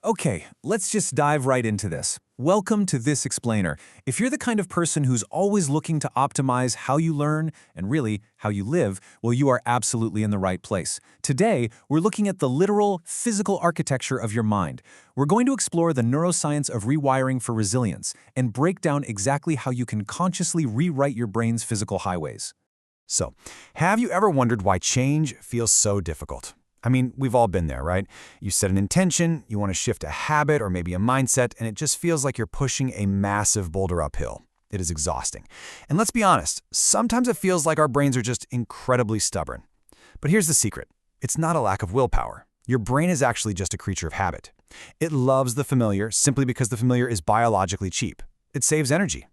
Okay, let's just dive right into this. Welcome to This Explainer. If you're the kind of person who's always looking to optimize how you learn and really how you live, well, you are absolutely in the right place. Today, we're looking at the literal physical architecture of your mind. We're going to explore the neuroscience of rewiring for resilience and break down exactly how you can consciously rewrite your brain's physical highways. So, have you ever wondered why change feels so difficult? I mean, we've all been there, right? You set an intention, you want to shift a habit or maybe a mindset, and it just feels like you're pushing a massive boulder uphill. It is exhausting. And let's be honest, sometimes it feels like our brains are just incredibly stubborn. But here's the secret. It's not a lack of willpower. Your brain is actually just a creature of habit. It loves the familiar simply because the familiar is biologically cheap. It saves energy.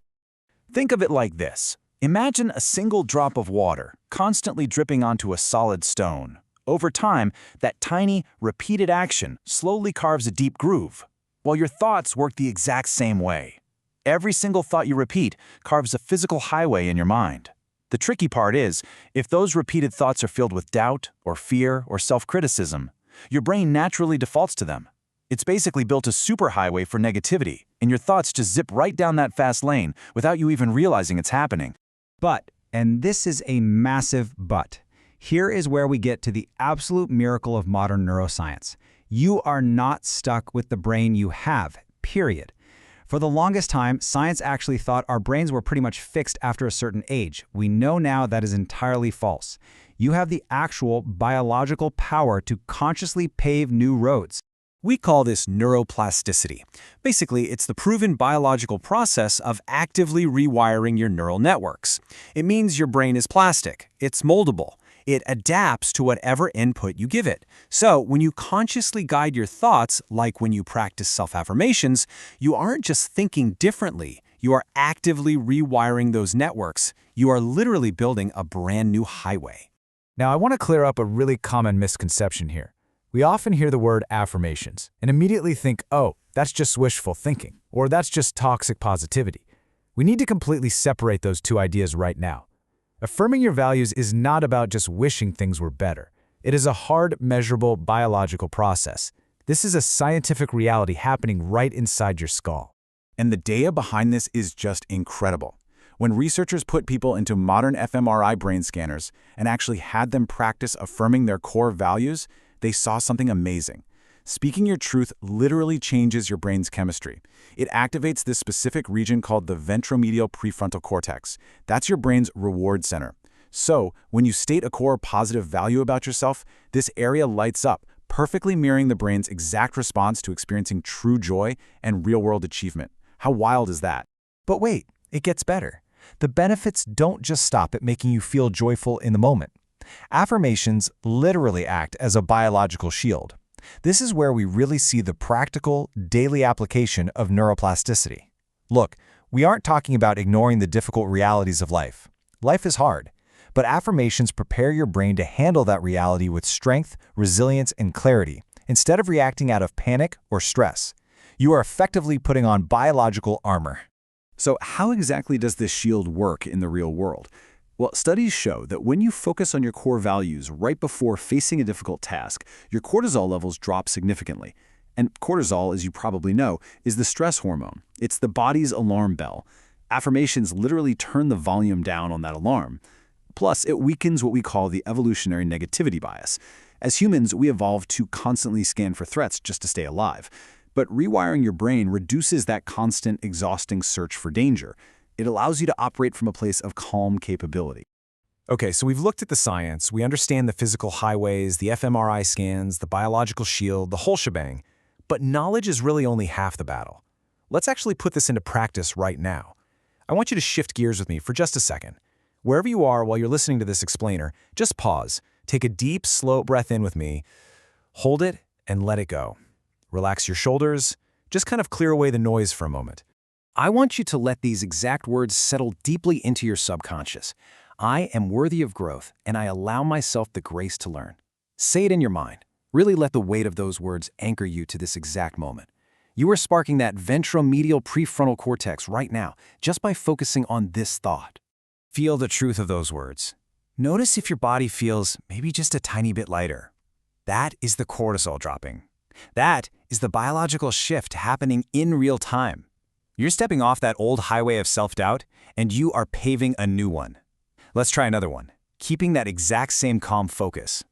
Think of it like this. Imagine a single drop of water constantly dripping onto a solid stone. Over time, that tiny, repeated action slowly carves a deep groove, while your thoughts work the exact same way. Every single thought you repeat carves a physical highway in your mind. The tricky part is, if those repeated thoughts are filled with doubt, or fear, or self-criticism, your brain naturally defaults to them. It's basically built a superhighway for negativity, and your thoughts just zip right down that fast lane without you even realizing it's happening. But, and this is a massive but, here is where we get to the absolute miracle of modern neuroscience. You are not stuck with the brain you have, period. For the longest time, science actually thought our brains were pretty much fixed after a certain age. We know now that is entirely false. You have the actual biological power to consciously pave new roads. We call this neuroplasticity. Basically, it's the proven biological process of actively rewiring your neural networks. It means your brain is plastic. It's moldable. It adapts to whatever input you give it. So when you consciously guide your thoughts, like when you practice self-affirmations, you aren't just thinking differently. You are actively rewiring those networks. You are literally building a brand new highway. Now, I want to clear up a really common misconception here. We often hear the word affirmations and immediately think, oh, that's just wishful thinking, or that's just toxic positivity. We need to completely separate those two ideas right now. Affirming your values is not about just wishing things were better. It is a hard, measurable, biological process. This is a scientific reality happening right inside your skull. And the data behind this is just incredible. When researchers put people into modern fMRI brain scanners and actually had them practice affirming their core values, they saw something amazing. Speaking your truth literally changes your brain's chemistry. It activates this specific region called the ventromedial prefrontal cortex. That's your brain's reward center. So, when you state a core positive value about yourself, this area lights up, perfectly mirroring the brain's exact response to experiencing true joy and real-world achievement. How wild is that? But wait, it gets better. The benefits don't just stop at making you feel joyful in the moment. Affirmations literally act as a biological shield. This is where we really see the practical, daily application of neuroplasticity. Look, we aren't talking about ignoring the difficult realities of life. Life is hard, but affirmations prepare your brain to handle that reality with strength, resilience, and clarity, instead of reacting out of panic or stress. You are effectively putting on biological armor. So how exactly does this shield work in the real world? Well, studies show that when you focus on your core values right before facing a difficult task, your cortisol levels drop significantly. And cortisol, as you probably know, is the stress hormone. It's the body's alarm bell. Affirmations literally turn the volume down on that alarm. Plus, it weakens what we call the evolutionary negativity bias. As humans, we evolved to constantly scan for threats just to stay alive. But rewiring your brain reduces that constant, exhausting search for danger. It allows you to operate from a place of calm capability. Okay, so we've looked at the science, we understand the physical highways, the fMRI scans, the biological shield, the whole shebang. But knowledge is really only half the battle. Let's actually put this into practice right now. I want you to shift gears with me for just a second. Wherever you are while you're listening to this explainer, just pause, take a deep, slow breath in with me, hold it, and let it go. Relax your shoulders, just kind of clear away the noise for a moment. I want you to let these exact words settle deeply into your subconscious. I am worthy of growth, and I allow myself the grace to learn. Say it in your mind. Really let the weight of those words anchor you to this exact moment. You are sparking that ventromedial prefrontal cortex right now, just by focusing on this thought. Feel the truth of those words. Notice if your body feels maybe just a tiny bit lighter. That is the cortisol dropping. That is the biological shift happening in real time. You're stepping off that old highway of self-doubt, and you are paving a new one. Let's try another one, keeping that exact same calm focus.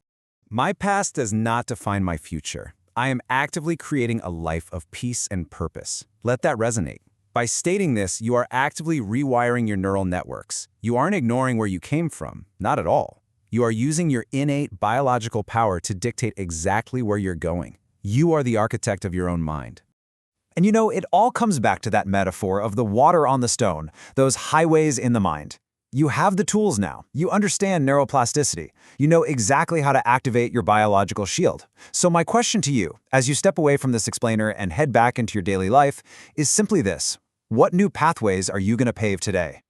My past does not define my future. I am actively creating a life of peace and purpose. Let that resonate. By stating this, you are actively rewiring your neural networks. You aren't ignoring where you came from, not at all. You are using your innate biological power to dictate exactly where you're going. You are the architect of your own mind. And you know, it all comes back to that metaphor of the water on the stone, those highways in the mind. You have the tools now. You understand neuroplasticity. You know exactly how to activate your biological shield. So my question to you, as you step away from this explainer and head back into your daily life, is simply this. What new pathways are you going to pave today?